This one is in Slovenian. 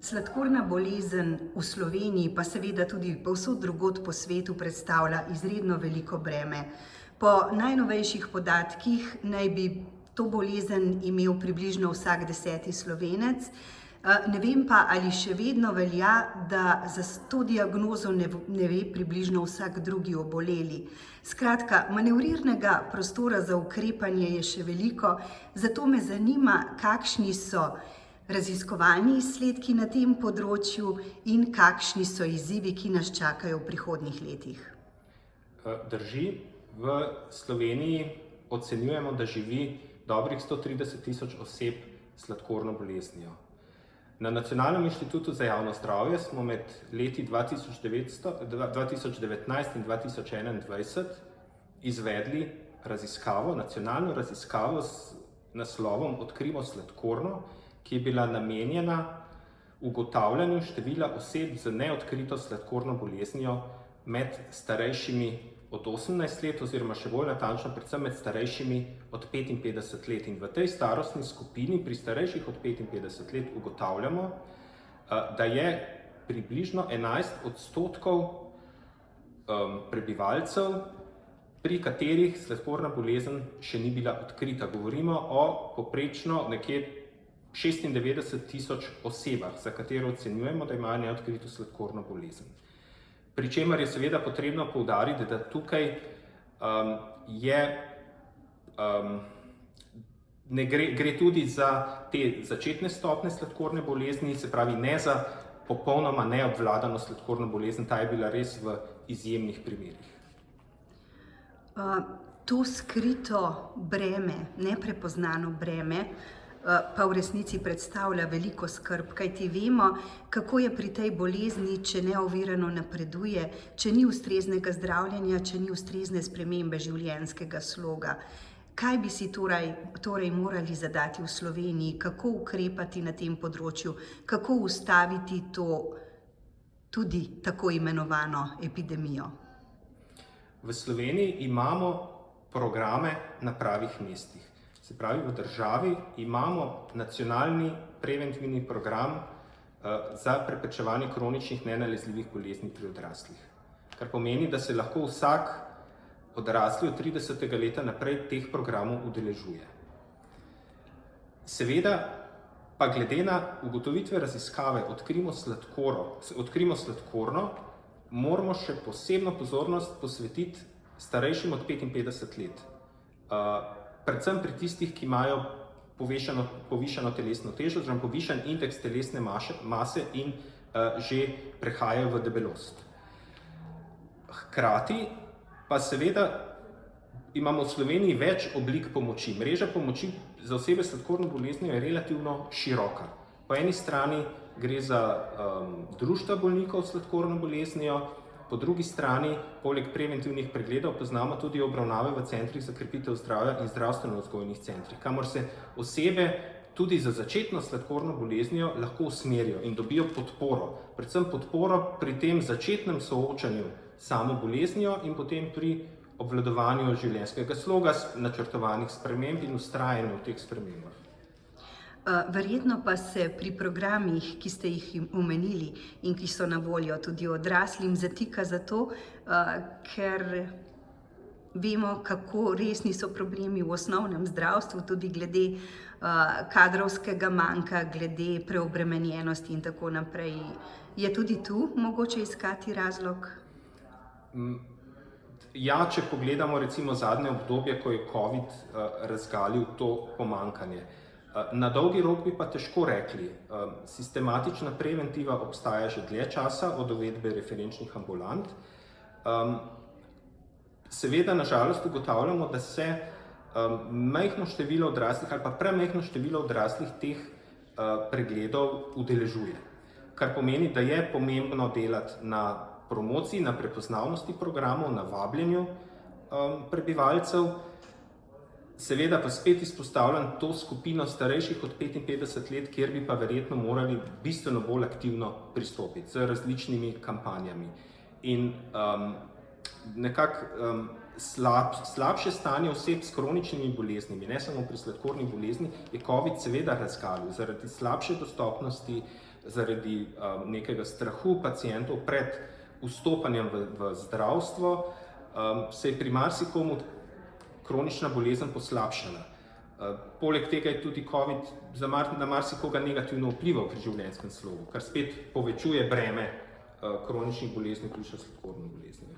Sladkorna bolezen v Sloveniji, pa seveda tudi povsod drugod po svetu, predstavlja izredno veliko breme. Po najnovejših podatkih naj bi to bolezen imel približno vsak 10. Slovenec. Ne vem pa, ali še vedno velja, da za to diagnozo ne ve približno vsak drugi oboleli. Skratka, manevrirnega prostora za ukrepanje je še veliko, zato me zanima, kakšni so raziskovalni izsledki na tem področju in kakšni so izzivi, ki nas čakajo v prihodnjih letih. Drži, v Sloveniji ocenjujemo, da živi dobrih 130 tisoč oseb s sladkorno boleznijo. Na Nacionalnem inštitutu za javno zdravje smo med leti 2019 in 2021 izvedli raziskavo, nacionalno raziskavo z naslovom Odkrijmo sladkorno, ki je bila namenjena ugotavljanju števila oseb z neodkrito sladkorno boleznijo med starejšimi od 18 let oziroma še bolj natančno predvsem med starejšimi od 55 let. In v tej starostni skupini pri starejših od 55 let ugotavljamo, da je približno 11% prebivalcev, pri katerih sladkorna bolezen še ni bila odkrita. Govorimo o povprečno nekje 96 tisoč osebah, za katero ocenjujemo, da imajo neodkrito sladkorno bolezen. Pri čemer je seveda potrebno poudariti, da tukaj gre tudi za te začetne stopnje sladkorne bolezni, se pravi ne za popolnoma neobvladano sladkorno bolezen, ta je bila res v izjemnih primerih. To skrito breme, neprepoznano breme, pa v resnici predstavlja veliko skrb, kajti vemo, kako je pri tej bolezni, če neovirano napreduje, če ni ustreznega zdravljenja, če ni ustrezne spremembe življenjskega sloga. Kaj bi si torej morali zadati v Sloveniji, kako ukrepati na tem področju, kako ustaviti to tudi tako imenovano epidemijo? V Sloveniji imamo programe na pravih mestih. Se pravi, v državi imamo nacionalni preventivni program za preprečevanje kroničnih nenalezljivih bolezni pri odraslih. Kar pomeni, da se lahko vsak odrasli od 30. leta naprej teh programov udeležuje. Seveda pa glede na ugotovitve raziskave Odkrijmo sladkorno, moramo še posebno pozornost posvetiti starejšim od 55 let. Predvsem pri tistih, ki imajo povišano telesno težo, oziroma povišan indeks telesne mase in že prehajajo v debelost. Hkrati pa seveda imamo v Sloveniji več oblik pomoči. Mreža pomoči za osebe s sladkorno boleznijo je relativno široka. Po eni strani gre za društva bolnikov s sladkorno boleznijo, po drugi strani, poleg preventivnih pregledov, poznamo tudi obravnave v centrih za krepitev zdravja in zdravstveno-vzgojnih centrih, kamor se osebe tudi za začetno sladkorno boleznijo lahko usmerijo in dobijo podporo. Predvsem podporo pri tem začetnem soočanju s samo boleznijo in potem pri obvladovanju življenjskega sloga, načrtovanih sprememb in vztrajanju v teh spremembah. Verjetno pa se pri programih, ki ste jih omenili in ki so na voljo tudi odraslim, zatika zato, ker vemo, kako resni so problemi v osnovnem zdravstvu, tudi glede kadrovskega manjka, glede preobremenjenosti in tako naprej. Je tudi tu mogoče iskati razlog? Ja, če pogledamo recimo zadnje obdobje, ko je COVID razgalil to pomanjkanje. Na dolgi rok bi pa težko rekli. Sistematična preventiva obstaja že dlje časa od uvedbe referenčnih ambulant. Seveda, na žalost, ugotavljamo, da se majhno število odraslih ali pa premajhno število odraslih teh pregledov udeležuje. Kar pomeni, da je pomembno delati na promociji, na prepoznavnosti programov, na vabljenju prebivalcev. Seveda pa spet izpostavljam to skupino starejših od 55 let, kjer bi pa verjetno morali bistveno bolj aktivno pristopiti z različnimi kampanjami. In nekako slabše stanje oseb s kroničnimi boleznimi, ne samo pri sladkorni bolezni, je COVID seveda razgalil zaradi slabše dostopnosti, zaradi nekega strahu pacientov pred vstopanjem v zdravstvo, se je pri marsikomu kronična bolezen poslabšala. Poleg tega je tudi COVID na marsikoga negativno vplival pri življenjskem slogu, kar spet povečuje breme kroničnih bolezni, vključno s sladkorno boleznijo.